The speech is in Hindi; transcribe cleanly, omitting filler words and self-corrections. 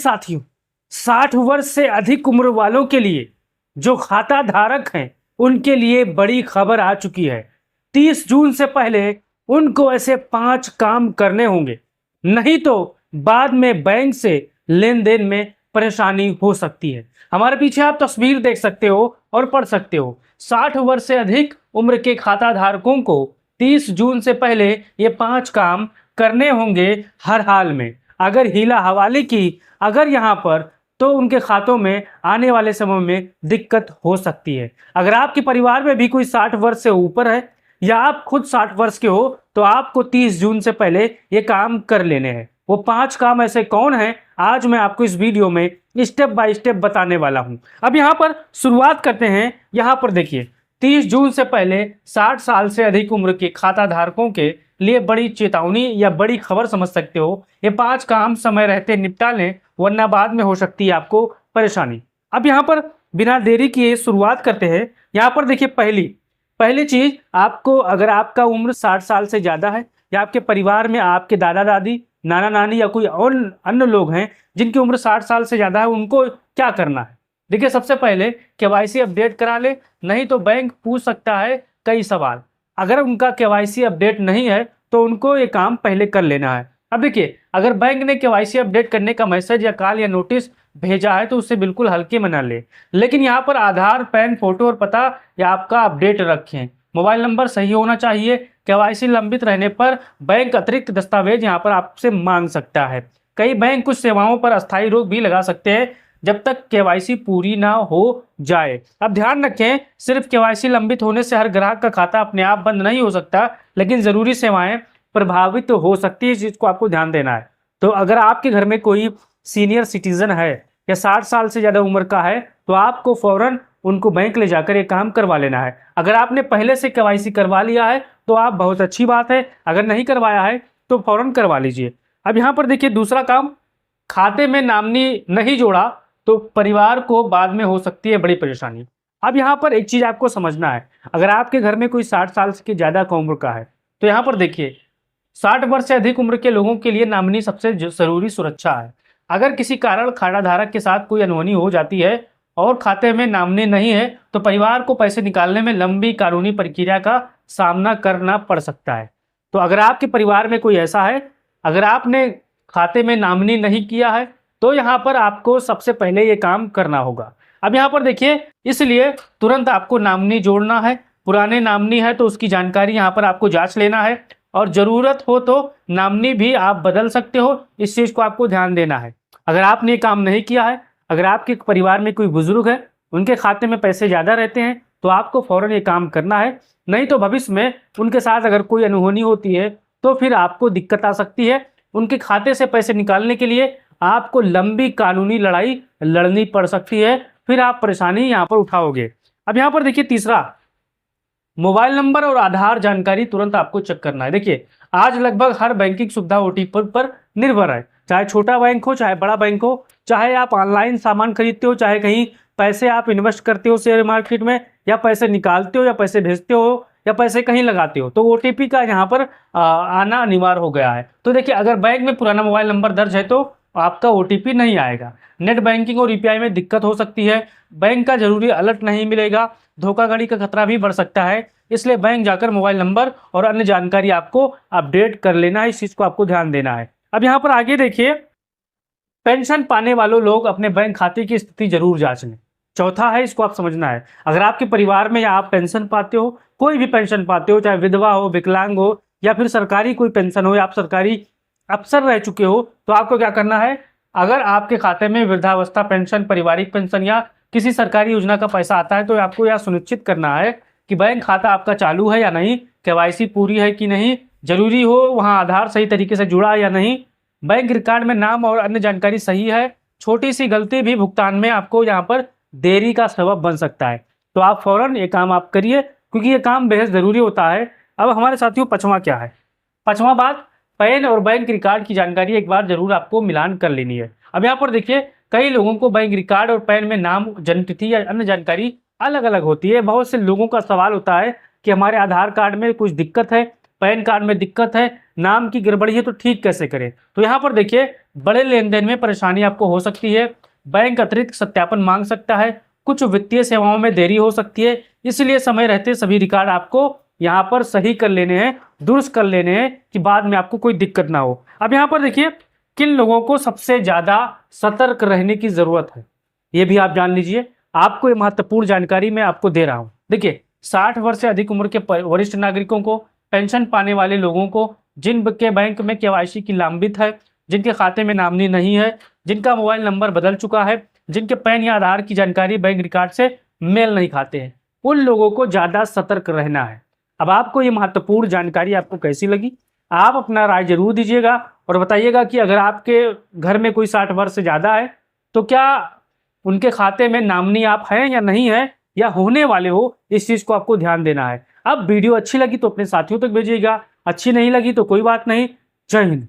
साथियों, 60 वर्ष से अधिक उम्र वालों के लिए जो खाता धारक हैं उनके लिए बड़ी खबर आ चुकी है। 30 जून से पहले उनको ऐसे 5 काम करने होंगे, नहीं तो बाद में बैंक से लेन देन में परेशानी हो सकती है। हमारे पीछे आप तस्वीर देख सकते हो और पढ़ सकते हो। 60 वर्ष से अधिक उम्र के खाता धारकों को 30 जून से पहले ये 5 काम करने होंगे हर हाल में। अगर हीला हवाले की अगर यहाँ पर तो उनके खातों में आने वाले समय में दिक्कत हो सकती है। अगर आपके परिवार में भी कोई 60 वर्ष से ऊपर है या आप खुद 60 वर्ष के हो तो आपको 30 जून से पहले ये काम कर लेने हैं। वो 5 काम ऐसे कौन हैं, आज मैं आपको इस वीडियो में स्टेप बाय स्टेप बताने वाला हूं। अब यहाँ पर शुरुआत करते हैं। यहाँ पर देखिए, 30 जून से पहले 60 साल से अधिक उम्र के खाता धारकों के लिए बड़ी चेतावनी या बड़ी खबर समझ सकते हो। ये 5 काम समय रहते निपटा लें, वरना बाद में हो सकती है आपको परेशानी। अब यहाँ पर बिना देरी किए शुरुआत करते हैं। यहाँ पर देखिए, पहली चीज आपको, अगर आपका उम्र 60 साल से ज़्यादा है या आपके परिवार में आपके दादा दादी, नाना नानी या कोई और अन्य लोग हैं जिनकी उम्र 60 साल से ज़्यादा है, उनको क्या करना है। देखिए, सबसे पहले केवाईसी अपडेट करा ले, नहीं तो बैंक पूछ सकता है कई सवाल। अगर उनका केवाईसी अपडेट नहीं है तो उनको ये काम पहले कर लेना है। अब देखिए, अगर बैंक ने केवाईसी अपडेट करने का मैसेज या कॉल या नोटिस भेजा है तो उससे बिल्कुल हल्के में ना ले, लेकिन यहाँ पर आधार, पैन, फोटो और पता या आपका अपडेट रखें। मोबाइल नंबर सही होना चाहिए। केवाईसी लंबित रहने पर बैंक अतिरिक्त दस्तावेज यहाँ पर आपसे मांग सकता है। कई बैंक कुछ सेवाओं पर अस्थायी रोक भी लगा सकते हैं जब तक केवाईसी पूरी ना हो जाए। अब ध्यान रखें, सिर्फ केवाईसी लंबित होने से हर ग्राहक का खाता अपने आप बंद नहीं हो सकता, लेकिन जरूरी सेवाएं प्रभावित हो सकती है। इस चीज को आपको ध्यान देना है। तो अगर आपके घर में कोई सीनियर सिटीजन है या 60 साल से ज्यादा उम्र का है तो आपको फौरन उनको बैंक ले जाकर ये काम करवा लेना है। अगर आपने पहले से केवाईसी करवा लिया है तो आप बहुत अच्छी बात है, अगर नहीं करवाया है तो फौरन करवा लीजिए। अब यहाँ पर देखिए, दूसरा काम, खाते में नामनी नहीं जोड़ा तो परिवार को बाद में हो सकती है बड़ी परेशानी। अब यहाँ पर एक चीज आपको समझना है, अगर आपके घर में कोई 60 साल से ज्यादा का उम्र का है तो यहाँ पर देखिए, 60 वर्ष से अधिक उम्र के लोगों के लिए नामिनी सबसे जरूरी सुरक्षा है। अगर किसी कारण खाता धारक के साथ कोई अनहोनी हो जाती है और खाते में नामिनी नहीं है तो परिवार को पैसे निकालने में लंबी कानूनी प्रक्रिया का सामना करना पड़ सकता है। तो अगर आपके परिवार में कोई ऐसा है, अगर आपने खाते में नामिनी नहीं किया है तो यहाँ पर आपको सबसे पहले ये काम करना होगा। अब यहाँ पर देखिए, इसलिए तुरंत आपको नामिनी जोड़ना है। पुराने नामिनी है तो उसकी जानकारी यहाँ पर आपको जांच लेना है और जरूरत हो तो नामिनी भी आप बदल सकते हो। इस चीज को आपको ध्यान देना है। अगर आपने काम नहीं किया है, अगर आपके परिवार में कोई बुजुर्ग है, उनके खाते में पैसे ज्यादा रहते हैं तो आपको फौरन ये काम करना है, नहीं तो भविष्य में उनके साथ अगर कोई अनहोनी होती है तो फिर आपको दिक्कत आ सकती है। उनके खाते से पैसे निकालने के लिए आपको लंबी कानूनी लड़ाई लड़नी पड़ सकती है, फिर आप परेशानी यहाँ पर उठाओगे। अब यहाँ पर देखिए, तीसरा, मोबाइल नंबर और आधार जानकारी तुरंत आपको चेक करना है। देखिए, आज लगभग हर बैंकिंग सुविधा ओटीपी पर निर्भर है, चाहे छोटा बैंक हो चाहे बड़ा बैंक हो, चाहे आप ऑनलाइन सामान खरीदते हो, चाहे कहीं पैसे आप इन्वेस्ट करते हो शेयर मार्केट में, या पैसे निकालते हो या पैसे भेजते हो या पैसे कहीं लगाते हो, तो ओटीपी का यहाँ पर आना अनिवार्य हो गया है। तो देखिए, अगर बैंक में पुराना मोबाइल नंबर दर्ज है तो आपका ओटीपी नहीं आएगा। नेट बैंकिंग और यूपीआई में दिक्कत हो सकती है, बैंक का जरूरी अलर्ट नहीं मिलेगा, धोखाधड़ी का खतरा भी बढ़ सकता है। इसलिए बैंक जाकर मोबाइल नंबर और अन्य जानकारी आपको अपडेट कर लेना है। इस चीज को आपको ध्यान देना है। अब यहाँ पर आगे देखिए, पेंशन पाने वालों लोग अपने बैंक खाते की स्थिति जरूर जांच लें। चौथा है, इसको आप समझना है, अगर आपके परिवार में या आप पेंशन पाते हो, कोई भी पेंशन पाते हो, चाहे विधवा हो, विकलांग हो या फिर सरकारी कोई पेंशन हो या आप सरकारी अफसर रह चुके हो, तो आपको क्या करना है, अगर आपके खाते में वृद्धावस्था पेंशन, पारिवारिक पेंशन या किसी सरकारी योजना का पैसा आता है तो आपको यह सुनिश्चित करना है कि बैंक खाता आपका चालू है या नहीं, केवाईसी पूरी है कि नहीं, जरूरी हो वहाँ आधार सही तरीके से जुड़ा है या नहीं, बैंक रिकॉर्ड में नाम और अन्य जानकारी सही है। छोटी सी गलती भी भुगतान में आपको यहाँ पर देरी का सबब बन सकता है। तो आप फौरन ये काम आप करिए, क्योंकि ये काम बेहद ज़रूरी होता है। अब हमारे साथियों, पांचवा क्या है? पांचवा बात, पैन और बैंक रिकॉर्ड की जानकारी एक बार जरूर आपको मिलान कर लेनी है। अब यहाँ पर देखिए, कई लोगों को बैंक रिकॉर्ड और पैन में नाम, जन्मतिथि या अन्य जानकारी अलग अलग होती है। बहुत से लोगों का सवाल होता है कि हमारे आधार कार्ड में कुछ दिक्कत है पैन कार्ड में दिक्कत है, नाम की गड़बड़ी है, तो ठीक कैसे करें। तो यहाँ पर देखिए, बड़े लेन देन में परेशानी आपको हो सकती है, बैंक अतिरिक्त सत्यापन मांग सकता है, कुछ वित्तीय सेवाओं में देरी हो सकती है, इसलिए समय रहते सभी रिकॉर्ड आपको यहाँ पर सही कर लेने हैं, दुरुस्त कर लेने हैं कि बाद में आपको कोई दिक्कत ना हो। अब यहाँ पर देखिए, किन लोगों को सबसे ज़्यादा सतर्क रहने की ज़रूरत है, ये भी आप जान लीजिए। आपको ये महत्वपूर्ण जानकारी मैं आपको दे रहा हूँ। देखिए, 60 वर्ष से अधिक उम्र के वरिष्ठ नागरिकों को, पेंशन पाने वाले लोगों को, जिनके बैंक में केवाईसी की लंबित है, जिनके खाते में नामनी नहीं है, जिनका मोबाइल नंबर बदल चुका है, जिनके पैन या आधार की जानकारी बैंक रिकॉर्ड से मेल नहीं खाते हैं, उन लोगों को ज़्यादा सतर्क रहना है। अब आपको ये महत्वपूर्ण जानकारी आपको कैसी लगी, आप अपना राय जरूर दीजिएगा और बताइएगा कि अगर आपके घर में कोई 60 वर्ष से ज़्यादा है तो क्या उनके खाते में नामनी आप हैं या नहीं है, या होने वाले हो, इस चीज़ को आपको ध्यान देना है। अब वीडियो अच्छी लगी तो अपने साथियों तक भेजिएगा, अच्छी नहीं लगी तो कोई बात नहीं। जय हिंद।